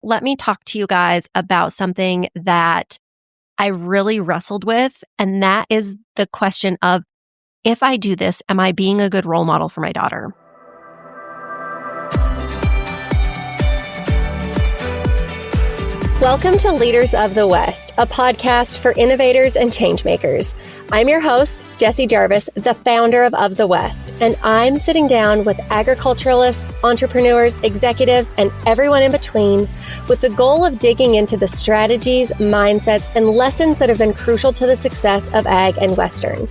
let me talk to you guys about something that I really wrestled with, and that is the question of, if I do this, am I being a good role model for my daughter? Welcome to Leaders of the West, a podcast for innovators and changemakers. I'm your host, Jessie Jarvis, the founder of the West, and I'm sitting down with agriculturalists, entrepreneurs, executives, and everyone in between with the goal of digging into the strategies, mindsets, and lessons that have been crucial to the success of ag and Western.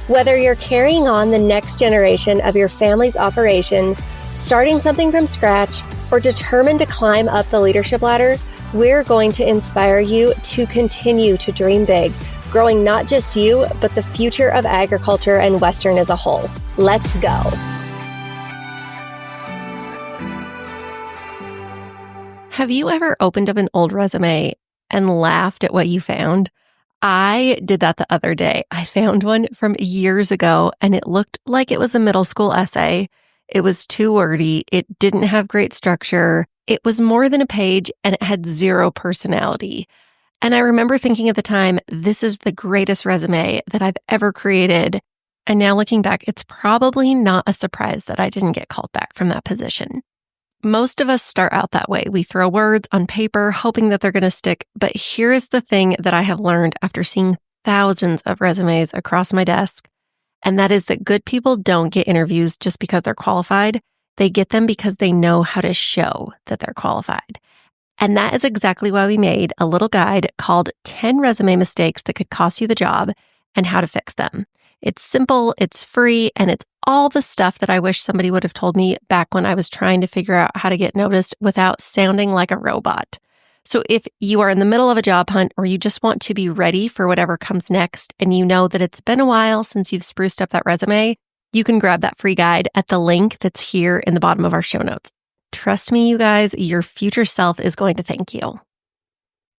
Whether you're carrying on the next generation of your family's operation, starting something from scratch, or determined to climb up the leadership ladder, we're going to inspire you to continue to dream big, growing not just you, but the future of agriculture and Western as a whole. Let's go. Have you ever opened up an old resume and laughed at what you found? I did that the other day. I found one from years ago, and it looked like it was a middle school essay. It was too wordy. It didn't have great structure. It was more than a page, and it had zero personality. And I remember thinking at the time, this is the greatest resume that I've ever created. And now looking back, it's probably not a surprise that I didn't get called back from that position. Most of us start out that way. We throw words on paper, hoping that they're going to stick. But here's the thing that I have learned after seeing thousands of resumes across my desk. And that is that good people don't get interviews just because they're qualified. They get them because they know how to show that they're qualified. And that is exactly why we made a little guide called 10 resume mistakes that could cost you the job and how to fix them. It's simple, it's free, and it's all the stuff that I wish somebody would have told me back when I was trying to figure out how to get noticed without sounding like a robot. So if you are in the middle of a job hunt or you just want to be ready for whatever comes next and you know that it's been a while since you've spruced up that resume, you can grab that free guide at the link that's here in the bottom of our show notes. Trust me, you guys, your future self is going to thank you.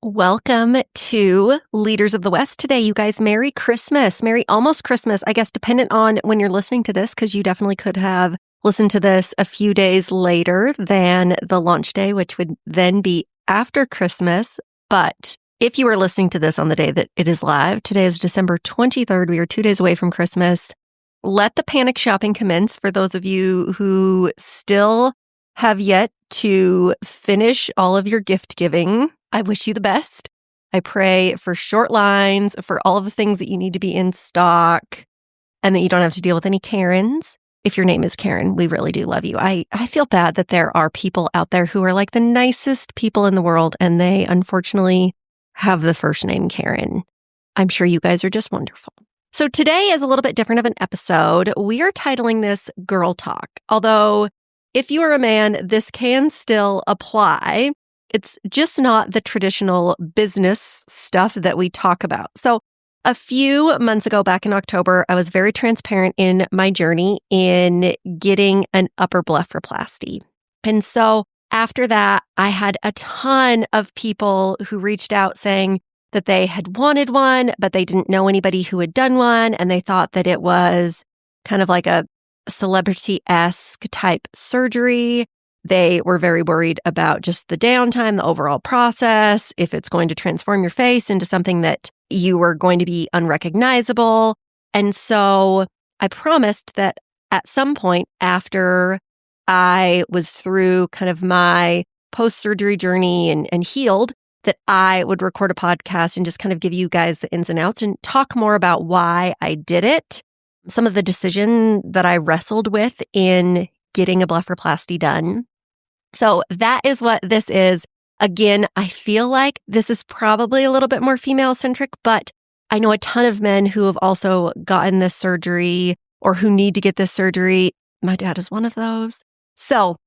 Welcome to Leaders of the West today, you guys. Merry Christmas. Merry almost Christmas, I guess, dependent on when you're listening to this, because you definitely could have listened to this a few days later than the launch day, which would then be after Christmas. But if you are listening to this on the day that it is live, today is December 23rd. We are 2 days away from Christmas. Let the panic shopping commence for those of you who still have yet to finish all of your gift giving. I wish you the best. I pray for short lines, for all of the things that you need to be in stock, and that you don't have to deal with any Karens. If your name is Karen, we really do love you. I feel bad that there are people out there who are like the nicest people in the world, and they unfortunately have the first name Karen. I'm sure you guys are just wonderful. So today is a little bit different of an episode. We are titling this Girl Talk, although if you are a man, this can still apply. It's just not the traditional business stuff that we talk about. So a few months ago, back in October, I was very transparent in my journey in getting an upper blepharoplasty. And so after that, I had a ton of people who reached out saying that they had wanted one, but they didn't know anybody who had done one. And they thought that it was kind of like a celebrity-esque type surgery. They were very worried about just the downtime, the overall process, if it's going to transform your face into something that you were going to be unrecognizable. And so I promised that at some point after I was through kind of my post-surgery journey and healed, that I would record a podcast and just kind of give you guys the ins and outs and talk more about why I did it, some of the decision that I wrestled with in getting a blepharoplasty done. So that is what this is. Again, I feel like this is probably a little bit more female-centric, but I know a ton of men who have also gotten this surgery or who need to get this surgery. My dad is one of those. So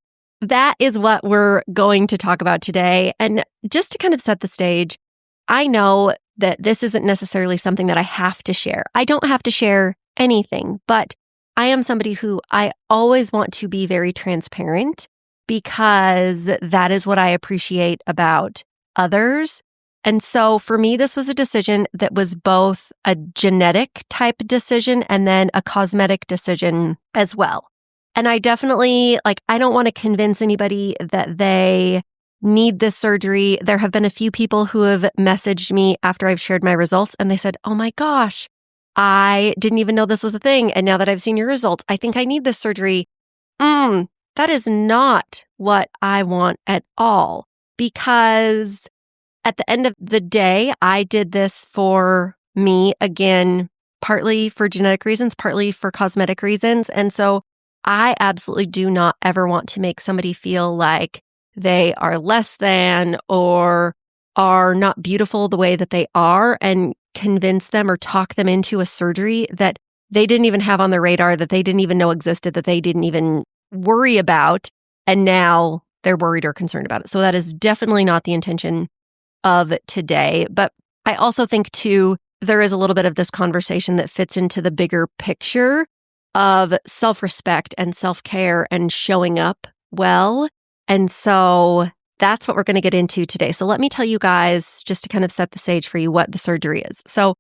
that is what we're going to talk about today. And just to kind of set the stage, I know that this isn't necessarily something that I have to share. I don't have to share anything, but I am somebody who I always want to be very transparent because that is what I appreciate about others. And so for me, this was a decision that was both a genetic type decision and then a cosmetic decision as well. And I definitely, I don't want to convince anybody that they need this surgery. There have been a few people who have messaged me after I've shared my results and they said, oh my gosh, I didn't even know this was a thing. And now that I've seen your results, I think I need this surgery. That is not what I want at all, because at the end of the day, I did this for me, again, partly for genetic reasons, partly for cosmetic reasons. And so I absolutely do not ever want to make somebody feel like they are less than or are not beautiful the way that they are and convince them or talk them into a surgery that they didn't even have on their radar, that they didn't even know existed, that they didn't even worry about. And now they're worried or concerned about it. So that is definitely not the intention of today. But I also think too, there is a little bit of this conversation that fits into the bigger picture of self-respect and self-care and showing up well. And so that's what we're going to get into today. So let me tell you guys, just to kind of set the stage for you, what the surgery is. So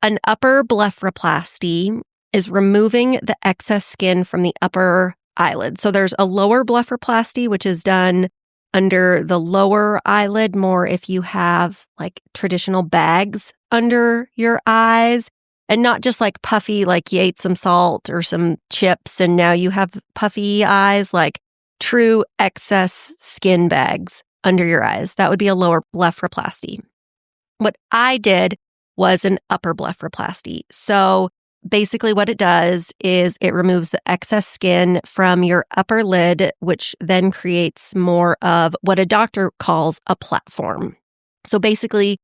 an upper blepharoplasty is removing the excess skin from the upper eyelid. So there's a lower blepharoplasty, which is done under the lower eyelid, more if you have like traditional bags under your eyes and not just like puffy, like you ate some salt or some chips and now you have puffy eyes, like true excess skin bags under your eyes. That would be a lower blepharoplasty. What I did was an upper blepharoplasty. So basically what it does is it removes the excess skin from your upper lid, which then creates more of what a doctor calls a platform. So basically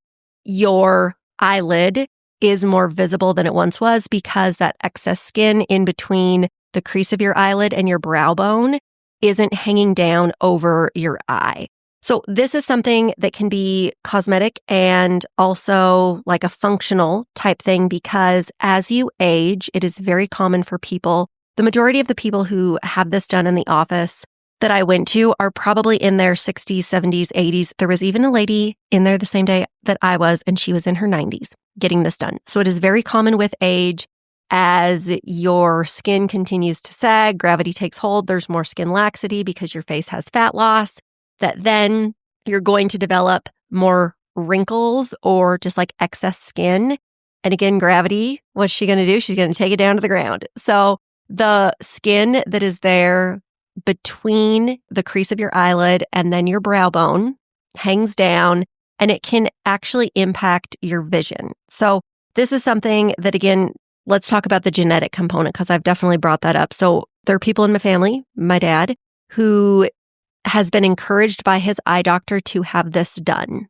your eyelid is more visible than it once was because that excess skin in between the crease of your eyelid and your brow bone isn't hanging down over your eye. So this is something that can be cosmetic and also like a functional type thing because as you age, it is very common for people. The majority of the people who have this done in the office that I went to are probably in their 60s, 70s, 80s. There was even a lady in there the same day that I was, and she was in her 90s getting this done. So it is very common with age. As your skin continues to sag, gravity takes hold, there's more skin laxity because your face has fat loss, that then you're going to develop more wrinkles or just like excess skin. And again, gravity, what's she going to do? She's going to take it down to the ground. So the skin that is there between the crease of your eyelid and then your brow bone hangs down, and it can actually impact your vision. So this is something that, again, let's talk about the genetic component because I've definitely brought that up. So there are people in my family, my dad, who has been encouraged by his eye doctor to have this done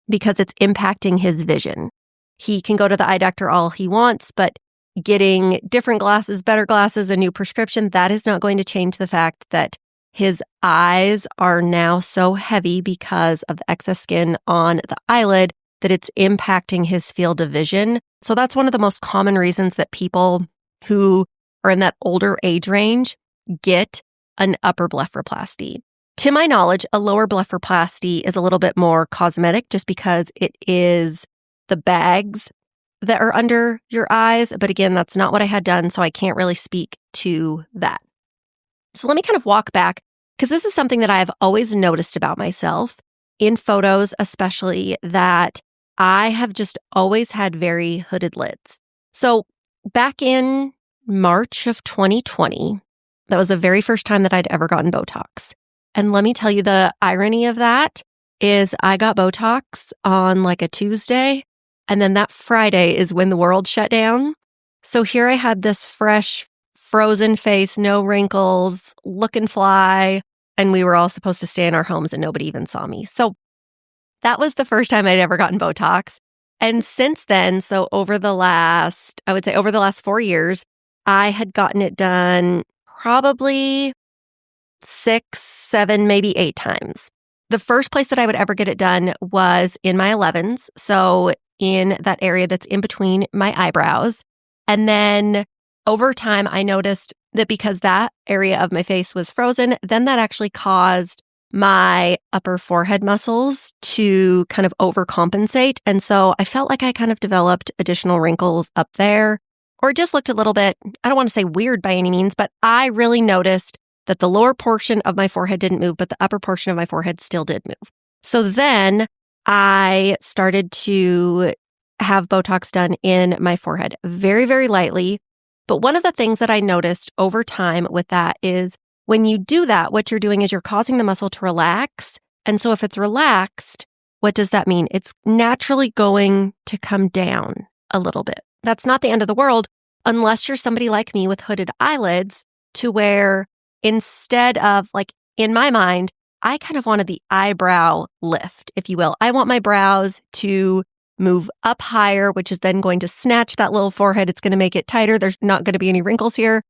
because it's impacting his vision. He can go to the eye doctor all he wants, but getting different glasses, better glasses, a new prescription, that is not going to change the fact that his eyes are now so heavy because of the excess skin on the eyelid that it's impacting his field of vision. So that's one of the most common reasons that people who are in that older age range get an upper blepharoplasty. To my knowledge, a lower blepharoplasty is a little bit more cosmetic just because it is the bags that are under your eyes. But again, that's not what I had done, so I can't really speak to that. So let me kind of walk back because this is something that I've always noticed about myself in photos, especially that I have just always had very hooded lids. So back in March of 2020, that was the very first time that I'd ever gotten Botox. And let me tell you, the irony of that is I got Botox on like a Tuesday, and then that Friday is when the world shut down. So here I had this fresh, frozen face, no wrinkles, looking fly, and we were all supposed to stay in our homes and nobody even saw me. So that was the first time I'd ever gotten Botox. And since then, so over the last 4 years, I had gotten it done probably 6, 7, maybe 8 times. The first place that I would ever get it done was in my 11s. So in that area that's in between my eyebrows. And then over time, I noticed that because that area of my face was frozen, then that actually caused my upper forehead muscles to kind of overcompensate. And so I felt like I kind of developed additional wrinkles up there, or just looked a little bit, I don't want to say weird by any means, but I really noticed that the lower portion of my forehead didn't move, but the upper portion of my forehead still did move. So then I started to have Botox done in my forehead very, very lightly. But one of the things that I noticed over time with that is when you do that, what you're doing is you're causing the muscle to relax. And so if it's relaxed, what does that mean? It's naturally going to come down a little bit. That's not the end of the world unless you're somebody like me with hooded eyelids, to where instead of, like, in my mind, I kind of wanted the eyebrow lift, if you will. I want my brows to move up higher, which is then going to snatch that little forehead. It's going to make it tighter. There's not going to be any wrinkles here.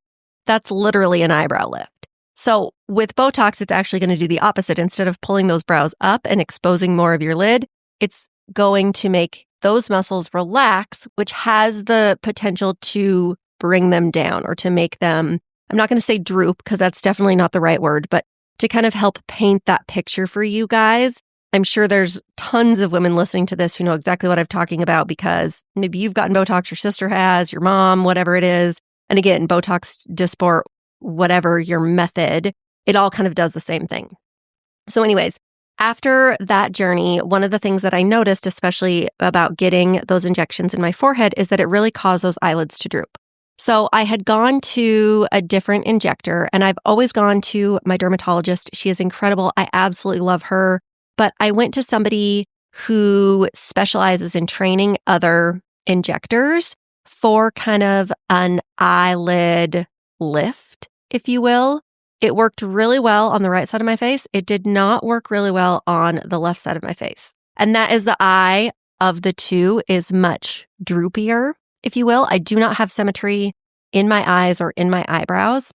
That's literally an eyebrow lift. So with Botox, it's actually going to do the opposite. Instead of pulling those brows up and exposing more of your lid, it's going to make those muscles relax, which has the potential to bring them down or to make them, I'm not going to say droop because that's definitely not the right word, but to kind of help paint that picture for you guys. I'm sure there's tons of women listening to this who know exactly what I'm talking about because maybe you've gotten Botox, your sister has, your mom, whatever it is. And again, Botox, Dysport, whatever your method, it all kind of does the same thing. So anyways, after that journey, one of the things that I noticed, especially about getting those injections in my forehead, is that it really caused those eyelids to droop. So I had gone to a different injector, and I've always gone to my dermatologist. She is incredible. I absolutely love her. But I went to somebody who specializes in training other injectors for kind of an eyelid lift, if you will. It worked really well on the right side of my face. It did not work really well on the left side of my face. And that is the eye of the two is much droopier, if you will. I do not have symmetry in my eyes or in my eyebrows.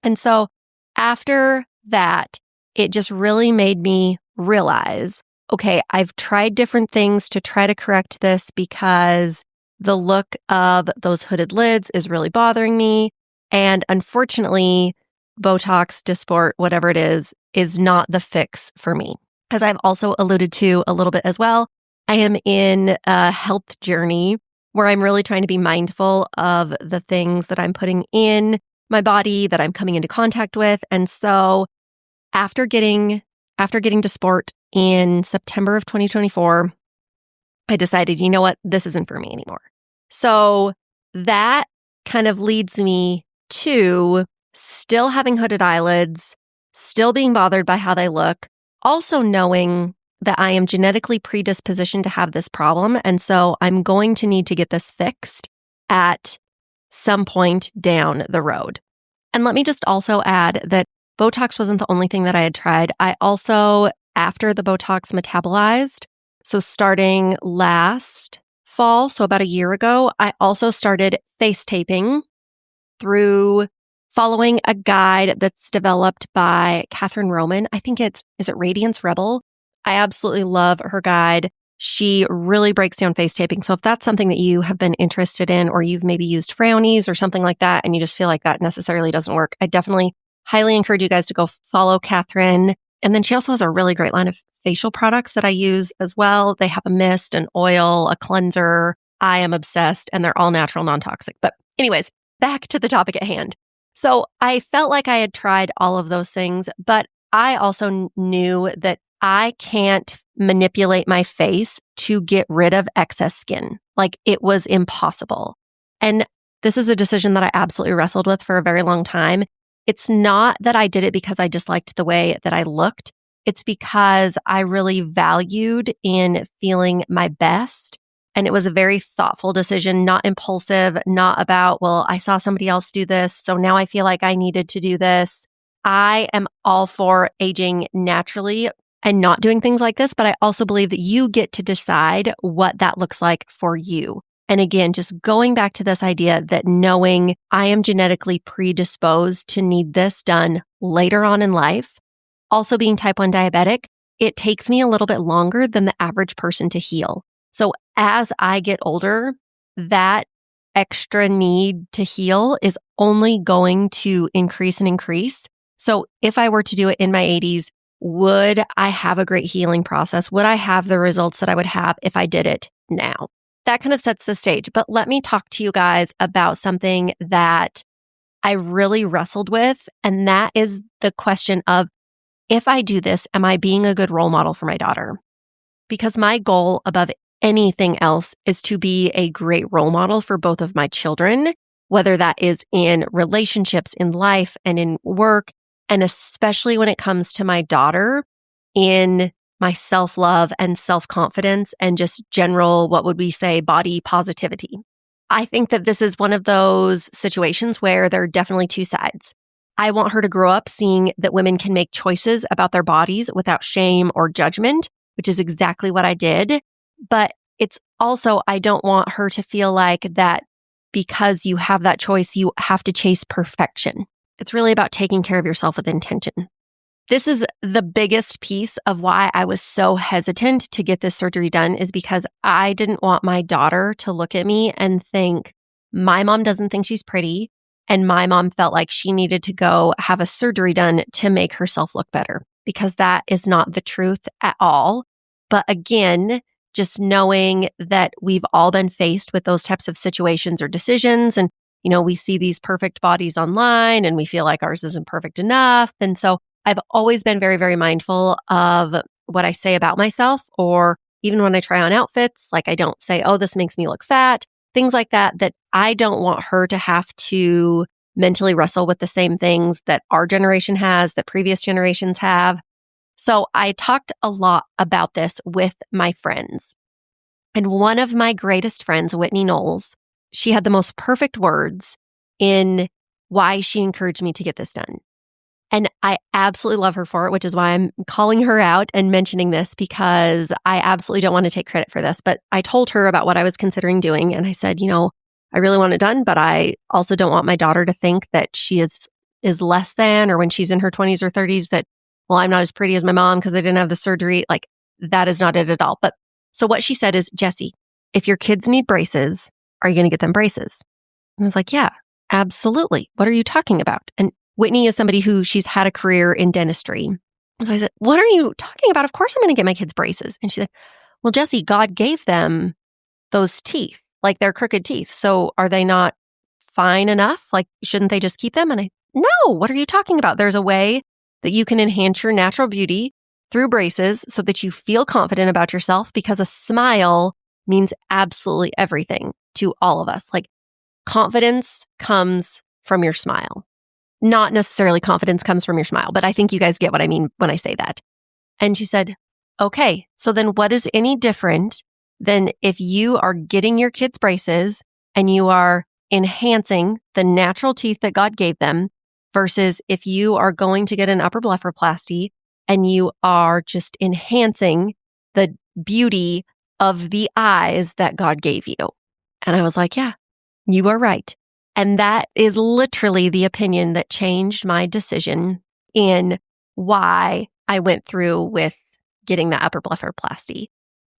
And so after that, it just really made me realize, okay, I've tried different things to try to correct this because the look of those hooded lids is really bothering me. And unfortunately, Botox, Dysport, whatever it is not the fix for me. As I've also alluded to a little bit as well, I am in a health journey where I'm really trying to be mindful of the things that I'm putting in my body, that I'm coming into contact with. And so after getting Dysport in September of 2024, I decided, you know what, this isn't for me anymore. So that kind of leads me to still having hooded eyelids, still being bothered by how they look, also knowing that I am genetically predispositioned to have this problem. And so I'm going to need to get this fixed at some point down the road. And let me just also add that Botox wasn't the only thing that I had tried. I also, after the Botox metabolized, so starting last fall, so about a year ago, I also started face taping through following a guide that's developed by Catherine Roman. I think is it Radiance Rebel? I absolutely love her guide. She really breaks down face taping. So if that's something that you have been interested in, or you've maybe used Frownies or something like that, and you just feel like that necessarily doesn't work, I definitely highly encourage you guys to go follow Catherine. And then she also has a really great line of facial products that I use as well. They have a mist, an oil, a cleanser. I am obsessed, and they're all natural, non-toxic. But anyways, back to the topic at hand. So I felt like I had tried all of those things, but I also knew that I can't manipulate my face to get rid of excess skin. Like, it was impossible. And this is a decision that I absolutely wrestled with for a very long time. It's not that I did it because I disliked the way that I looked. It's because I really valued in feeling my best. And it was a very thoughtful decision, not impulsive, not about, well, I saw somebody else do this, so now I feel like I needed to do this. I am all for aging naturally and not doing things like this, but I also believe that you get to decide what that looks like for you. And again, just going back to this idea that knowing I am genetically predisposed to need this done later on in life, also being type 1 diabetic, it takes me a little bit longer than the average person to heal. So as I get older, that extra need to heal is only going to increase and increase. So if I were to do it in my 80s, would I have a great healing process? Would I have the results that I would have if I did it now? That kind of sets the stage. But let me talk to you guys about something that I really wrestled with. And that is the question of, if I do this, am I being a good role model for my daughter? Because my goal above anything else is to be a great role model for both of my children, whether that is in relationships, in life, and in work, and especially when it comes to my daughter in my self-love and self-confidence and just general, what would we say, body positivity. I think that this is one of those situations where there are definitely two sides. I want her to grow up seeing that women can make choices about their bodies without shame or judgment, which is exactly what I did. But it's also, I don't want her to feel like that because you have that choice, you have to chase perfection. It's really about taking care of yourself with intention. This is the biggest piece of why I was so hesitant to get this surgery done, is because I didn't want my daughter to look at me and think, my mom doesn't think she's pretty, and my mom felt like she needed to go have a surgery done to make herself look better, because that is not the truth at all. But again, just knowing that we've all been faced with those types of situations or decisions, and we see these perfect bodies online and we feel like ours isn't perfect enough. And so I've always been very, very mindful of what I say about myself, or even when I try on outfits, like I don't say, oh, this makes me look fat, things like that, that I don't want her to have to mentally wrestle with the same things that our generation has, that previous generations have. So I talked a lot about this with my friends. And one of my greatest friends, Whitney Knowles, she had the most perfect words in why she encouraged me to get this done. And I absolutely love her for it, which is why I'm calling her out and mentioning this, because I absolutely don't want to take credit for this. But I told her about what I was considering doing. And I said, I really want it done, but I also don't want my daughter to think that she is less than, or when she's in her 20s or 30s, that, well, I'm not as pretty as my mom because I didn't have the surgery. Like, that is not it at all. But so what she said is, Jessie, if your kids need braces, are you going to get them braces? And I was like, yeah, absolutely. What are you talking about? And Whitney is somebody who she's had a career in dentistry. So I said, what are you talking about? Of course I'm going to get my kids braces. And she said, well, Jessie, God gave them those teeth, like they're crooked teeth. So are they not fine enough? Like, shouldn't they just keep them? And no, what are you talking about? There's a way that you can enhance your natural beauty through braces so that you feel confident about yourself, because a smile means absolutely everything to all of us. Like, confidence comes from your smile. Not necessarily confidence comes from your smile, but I think you guys get what I mean when I say that. And she said, okay, so then what is any different than if you are getting your kids braces and you are enhancing the natural teeth that God gave them, versus if you are going to get an upper blepharoplasty and you are just enhancing the beauty of the eyes that God gave you? And I was like, yeah, you are right. And that is literally the opinion that changed my decision in why I went through with getting the upper blepharoplasty.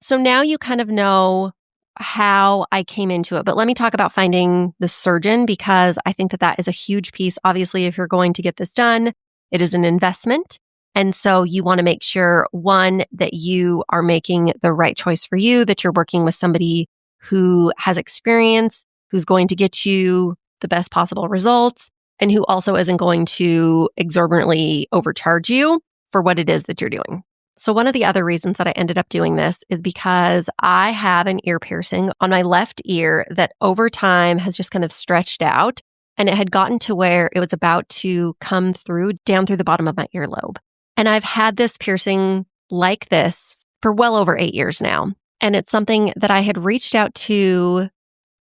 So now you kind of know how I came into it. But let me talk about finding the surgeon, because I think that that is a huge piece. Obviously, if you're going to get this done, it is an investment. And so you want to make sure, one, that you are making the right choice for you, that you're working with somebody who has experience, who's going to get you the best possible results, and who also isn't going to exorbitantly overcharge you for what it is that you're doing. So one of the other reasons that I ended up doing this is because I have an ear piercing on my left ear that over time has just kind of stretched out, and it had gotten to where it was about to come through down through the bottom of my earlobe. And I've had this piercing like this for well over 8 years now. And it's something that I had reached out to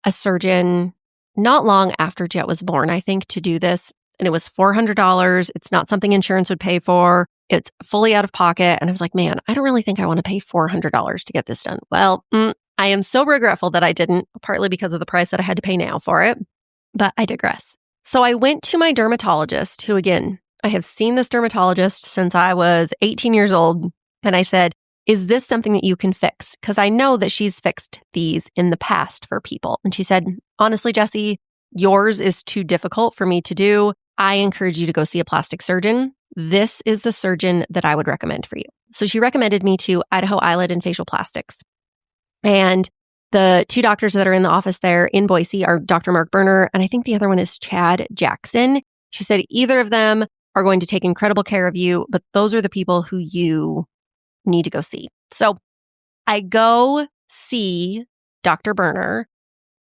a surgeon not long after Jet was born, I think, to do this. And it was $400. It's not something insurance would pay for. It's fully out of pocket. And I was like, man, I don't really think I want to pay $400 to get this done. Well, I am so regretful that I didn't, partly because of the price that I had to pay now for it. But I digress. So I went to my dermatologist, who, again, I have seen this dermatologist since I was 18 years old. And I said, is this something that you can fix? Because I know that she's fixed these in the past for people. And she said, honestly, Jessie, yours is too difficult for me to do. I encourage you to go see a plastic surgeon. This is the surgeon that I would recommend for you. So she recommended me to Idaho Eyelid and Facial Plastics. And The two doctors that are in the office there in Boise are Dr. Mark Berner, and I think the other one is Chad Jackson. She said either of them are going to take incredible care of you, but those are the people who you need to go see. So I go see Dr. Berner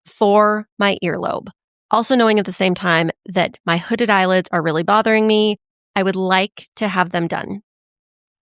for my earlobe, also knowing at the same time that my hooded eyelids are really bothering me. I would like to have them done.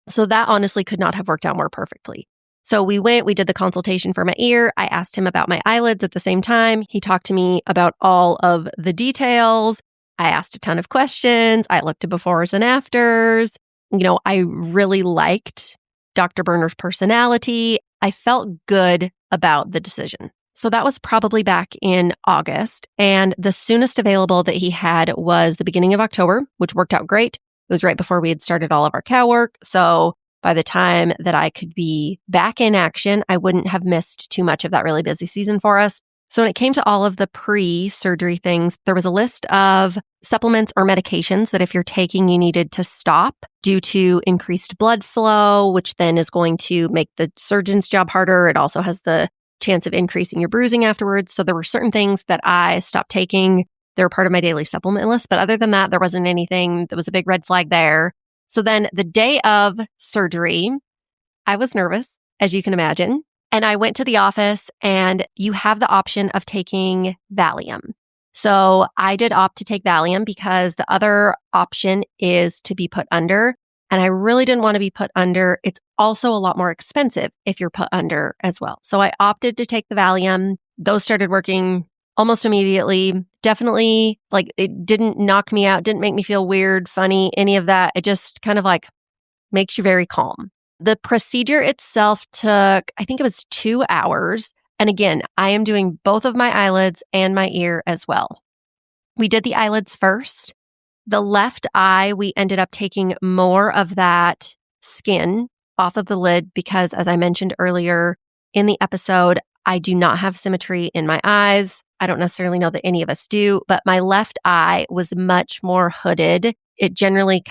So that honestly could not have worked out more perfectly. So we did the consultation for my ear. I asked him about my eyelids at the same time. He talked to me about all of the details. I asked a ton of questions. I looked at befores and afters. I really liked Dr. Berner's personality. I felt good about the decision. So that was probably back in August. And the soonest available that he had was the beginning of October, which worked out great. It was right before we had started all of our cow work. So by the time that I could be back in action, I wouldn't have missed too much of that really busy season for us. So when it came to all of the pre-surgery things, there was a list of supplements or medications that if you're taking, you needed to stop due to increased blood flow, which then is going to make the surgeon's job harder. It also has the chance of increasing your bruising afterwards. So there were certain things that I stopped taking. They were part of my daily supplement list. But other than that, there wasn't anything that was a big red flag there. So then the day of surgery, I was nervous, as you can imagine. And I went to the office and you have the option of taking Valium. So I did opt to take Valium because the other option is to be put under. And I really didn't want to be put under. It's also a lot more expensive if you're put under as well. So I opted to take the Valium. Those started working almost immediately. Definitely, it didn't knock me out, didn't make me feel weird, funny, any of that. It just kind of makes you very calm. The procedure itself took, I think it was 2 hours. And again, I am doing both of my eyelids and my ear as well. We did the eyelids first. The left eye, we ended up taking more of that skin off of the lid because, as I mentioned earlier in the episode, I do not have symmetry in my eyes. I don't necessarily know that any of us do, but my left eye was much more hooded. It generally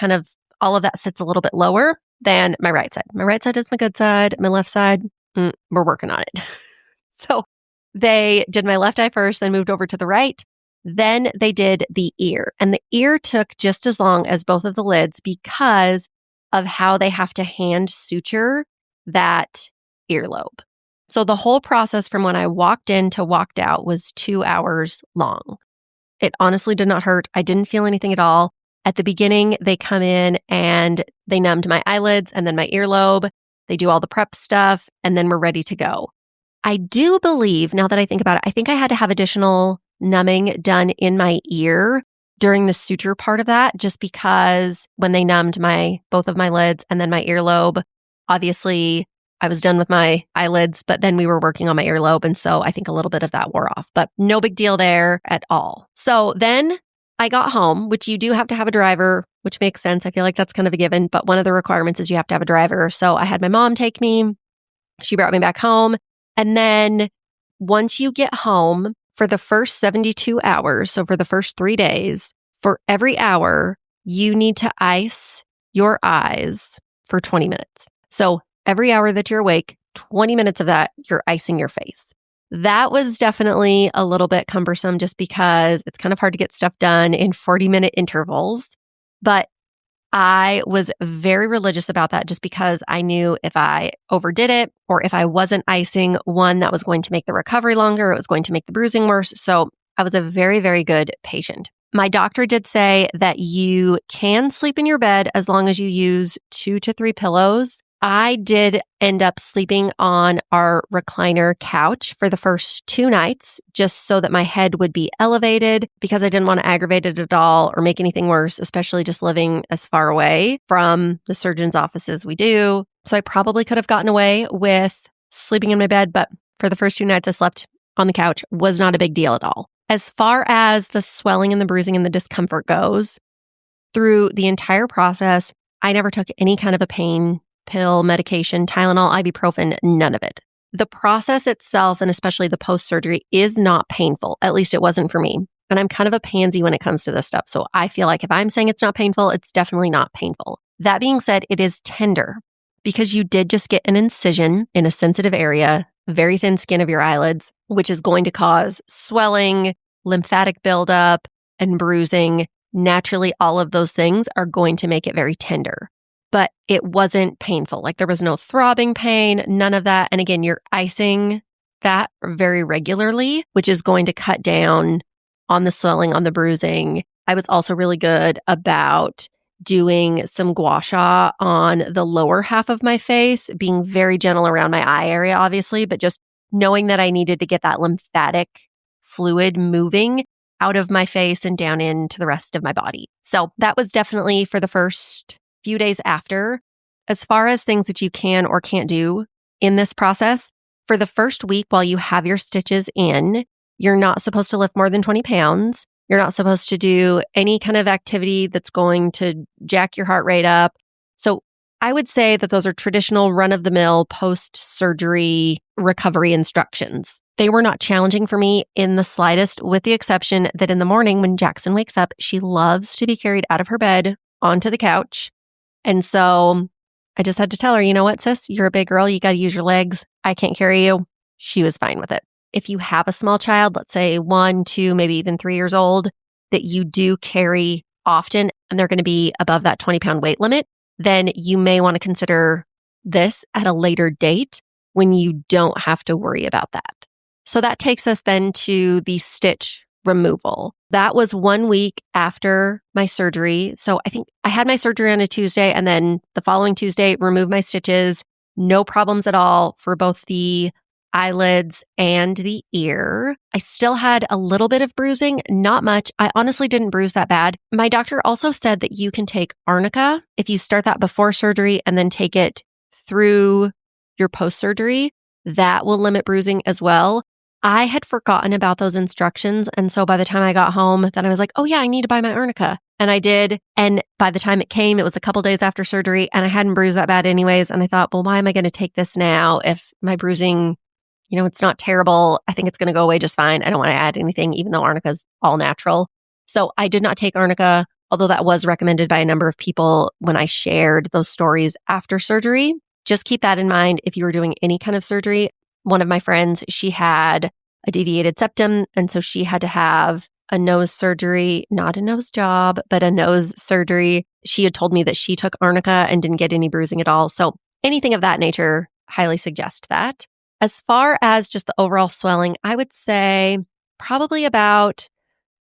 all of that sits a little bit lower than my right side. My right side is my good side. My left side, we're working on it. So they did my left eye first, then moved over to the right. Then they did the ear. And the ear took just as long as both of the lids because of how they have to hand suture that earlobe. So the whole process from when I walked in to walked out was 2 hours long. It honestly did not hurt. I didn't feel anything at all. At the beginning, they come in and they numbed my eyelids and then my earlobe. They do all the prep stuff and then we're ready to go. I do believe, now that I think about it, I think I had to have additional numbing done in my ear during the suture part of that, just because when they numbed both of my lids and then my earlobe, obviously I was done with my eyelids, but then we were working on my earlobe. And so I think a little bit of that wore off, but no big deal there at all. So then I got home, which you do have to have a driver, which makes sense. I feel like that's kind of a given, but one of the requirements is you have to have a driver. So I had my mom take me. She brought me back home. And then once you get home for the first 72 hours, so for the first 3 days, for every hour, you need to ice your eyes for 20 minutes. So every hour that you're awake, 20 minutes of that, you're icing your face. That was definitely a little bit cumbersome just because it's kind of hard to get stuff done in 40-minute intervals. But I was very religious about that just because I knew if I overdid it or if I wasn't icing, one, that was going to make the recovery longer. It was going to make the bruising worse. So I was a very, very good patient. My doctor did say that you can sleep in your bed as long as you use 2 to 3 pillows. I did end up sleeping on our recliner couch for the first 2 nights, just so that my head would be elevated because I didn't want to aggravate it at all or make anything worse, especially just living as far away from the surgeon's office as we do. So I probably could have gotten away with sleeping in my bed, but for the first 2 nights I slept on the couch was not a big deal at all. As far as the swelling and the bruising and the discomfort goes, through the entire process, I never took any kind of a pain pill, medication, Tylenol, ibuprofen, none of it. The process itself, and especially the post-surgery, is not painful. At least it wasn't for me. And I'm kind of a pansy when it comes to this stuff. So I feel like if I'm saying it's not painful, it's definitely not painful. That being said, it is tender because you did just get an incision in a sensitive area very thin skin of your eyelids, which is going to cause swelling, lymphatic buildup, and bruising. Naturally, all of those things are going to make it very tender. But it wasn't painful. Like there was no throbbing pain, none of that. And again, you're icing that very regularly, which is going to cut down on the swelling, on the bruising. I was also really good about doing some gua sha on the lower half of my face, being very gentle around my eye area, obviously, but just knowing that I needed to get that lymphatic fluid moving out of my face and down into the rest of my body. So that was definitely for the first few days after. As far as things that you can or can't do in this process, for the first week while you have your stitches in, you're not supposed to lift more than 20 pounds. You're not supposed to do any kind of activity that's going to jack your heart rate up. So I would say that those are traditional run-of-the-mill post-surgery recovery instructions. They were not challenging for me in the slightest, with the exception that in the morning when Jackson wakes up, she loves to be carried out of her bed onto the couch. And so I just had to tell her, you know what, sis, you're a big girl. You got to use your legs. I can't carry you. She was fine with it. If you have a small child, let's say 1, 2, maybe even 3 years old, that you do carry often, and they're going to be above that 20-pound weight limit, then you may want to consider this at a later date when you don't have to worry about that. So that takes us then to the stitch removal. That was 1 week after my surgery. So I think I had my surgery on a Tuesday, and then the following Tuesday, removed my stitches. No problems at all for both the eyelids and the ear. I still had a little bit of bruising, not much. I honestly didn't bruise that bad. My doctor also said that you can take arnica if you start that before surgery and then take it through your post-surgery. That will limit bruising as well. I had forgotten about those instructions. And so by the time I got home, then I was like, oh yeah, I need to buy my arnica. And I did. And by the time it came, it was a couple days after surgery and I hadn't bruised that bad anyways. And I thought, well, why am I going to take this now if my bruising, it's not terrible. I think it's going to go away just fine. I don't want to add anything, even though arnica is all natural. So I did not take arnica, although that was recommended by a number of people when I shared those stories after surgery. Just keep that in mind if you were doing any kind of surgery. One of my friends, she had a deviated septum, and so she had to have a nose surgery, not a nose job, but a nose surgery. She had told me that she took arnica and didn't get any bruising at all. So anything of that nature, highly suggest that. As far as just the overall swelling, I would say probably about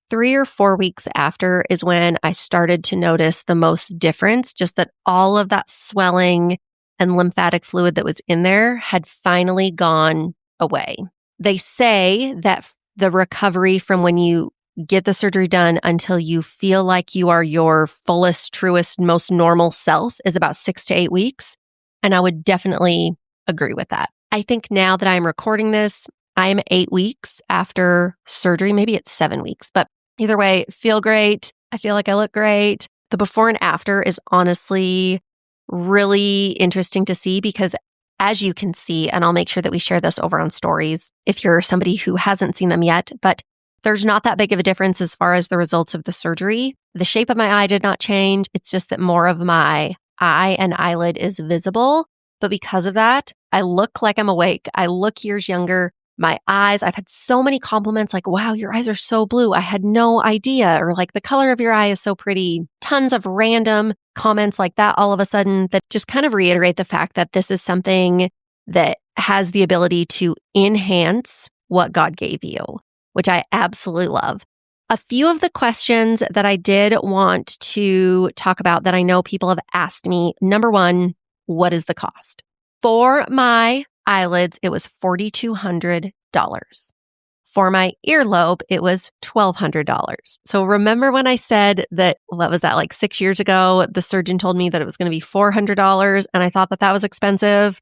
3 or 4 weeks after is when I started to notice the most difference, just that all of that swelling and lymphatic fluid that was in there had finally gone away. They say that the recovery from when you get the surgery done until you feel like you are your fullest, truest, most normal self is about 6 to 8 weeks. And I would definitely agree with that. I think now that I'm recording this, I'm 8 weeks after surgery. Maybe it's 7 weeks, but either way, feel great. I feel like I look great. The before and after is honestly really interesting to see because as you can see, and I'll make sure that we share this over on stories if you're somebody who hasn't seen them yet, but there's not that big of a difference as far as the results of the surgery. The shape of my eye did not change. It's just that more of my eye and eyelid is visible. But because of that, I look like I'm awake. I look years younger. My eyes, I've had so many compliments like, wow, your eyes are so blue. I had no idea. Or like the color of your eye is so pretty. Tons of random comments like that all of a sudden that just kind of reiterate the fact that this is something that has the ability to enhance what God gave you, which I absolutely love. A few of the questions that I did want to talk about that I know people have asked me. Number one, what is the cost? For my eyelids, it was $4,200. For my earlobe, it was $1,200. So remember when I said that, what was that, like 6 years ago, the surgeon told me that it was going to be $400 and I thought that that was expensive.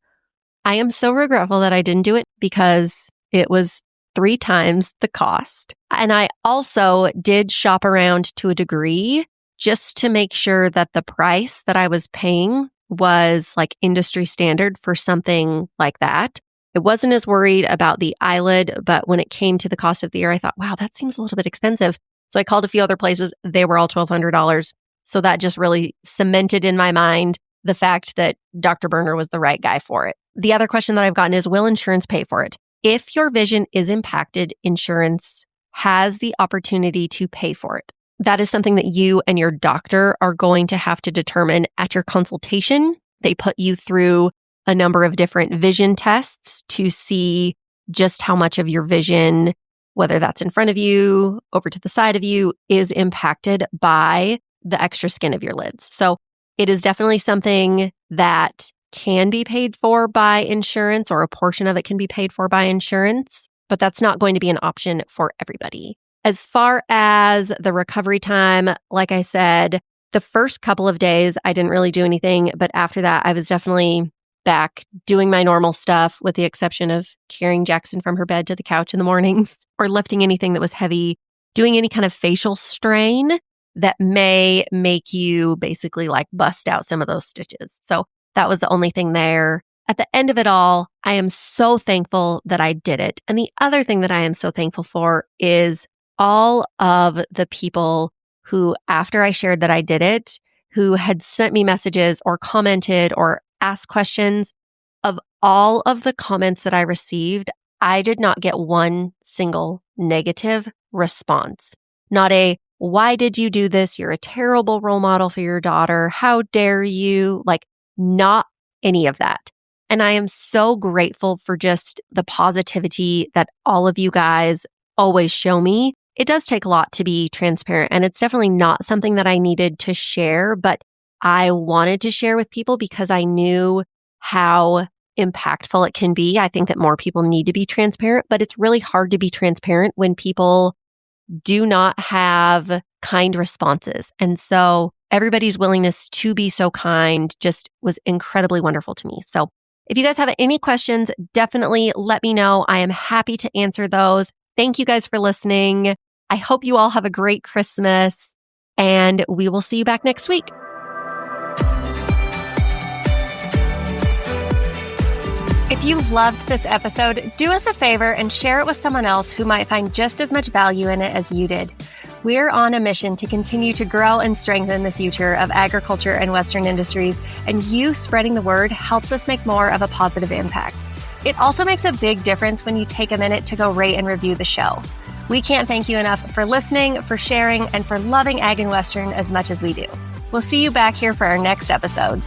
I am so regretful that I didn't do it because it was 3 times the cost. And I also did shop around to a degree just to make sure that the price that I was paying was like industry standard for something like that. I wasn't as worried about the eyelid, but when it came to the cost of the ear, I thought, wow, that seems a little bit expensive. So I called a few other places. They were all $1,200. So that just really cemented in my mind the fact that Dr. Berner was the right guy for it. The other question that I've gotten is, will insurance pay for it? If your vision is impacted, insurance has the opportunity to pay for it. That is something that you and your doctor are going to have to determine at your consultation. They put you through a number of different vision tests to see just how much of your vision, whether that's in front of you, over to the side of you, is impacted by the extra skin of your lids. So it is definitely something that can be paid for by insurance, or a portion of it can be paid for by insurance, but that's not going to be an option for everybody. As far as the recovery time, like I said, the first couple of days, I didn't really do anything, but after that, I was definitely back doing my normal stuff, with the exception of carrying Jackson from her bed to the couch in the mornings, or lifting anything that was heavy, doing any kind of facial strain that may make you basically like bust out some of those stitches. So that was the only thing there. At the end of it all, I am so thankful that I did it. And the other thing that I am so thankful for is all of the people who, after I shared that I did it, who had sent me messages or commented or asked questions. Of all of the comments that I received, I did not get one single negative response. Not a, why did you do this? You're a terrible role model for your daughter. How dare you? Like, not any of that. And I am so grateful for just the positivity that all of you guys always show me. It does take a lot to be transparent, and it's definitely not something that I needed to share, but I wanted to share with people because I knew how impactful it can be. I think that more people need to be transparent, but it's really hard to be transparent when people do not have kind responses. And so everybody's willingness to be so kind just was incredibly wonderful to me. So if you guys have any questions, definitely let me know. I am happy to answer those. Thank you guys for listening. I hope you all have a great Christmas, and we will see you back next week. If you loved this episode, do us a favor and share it with someone else who might find just as much value in it as you did. We're on a mission to continue to grow and strengthen the future of agriculture and Western industries, and you spreading the word helps us make more of a positive impact. It also makes a big difference when you take a minute to go rate and review the show. We can't thank you enough for listening, for sharing, and for loving Ag and Western as much as we do. We'll see you back here for our next episode.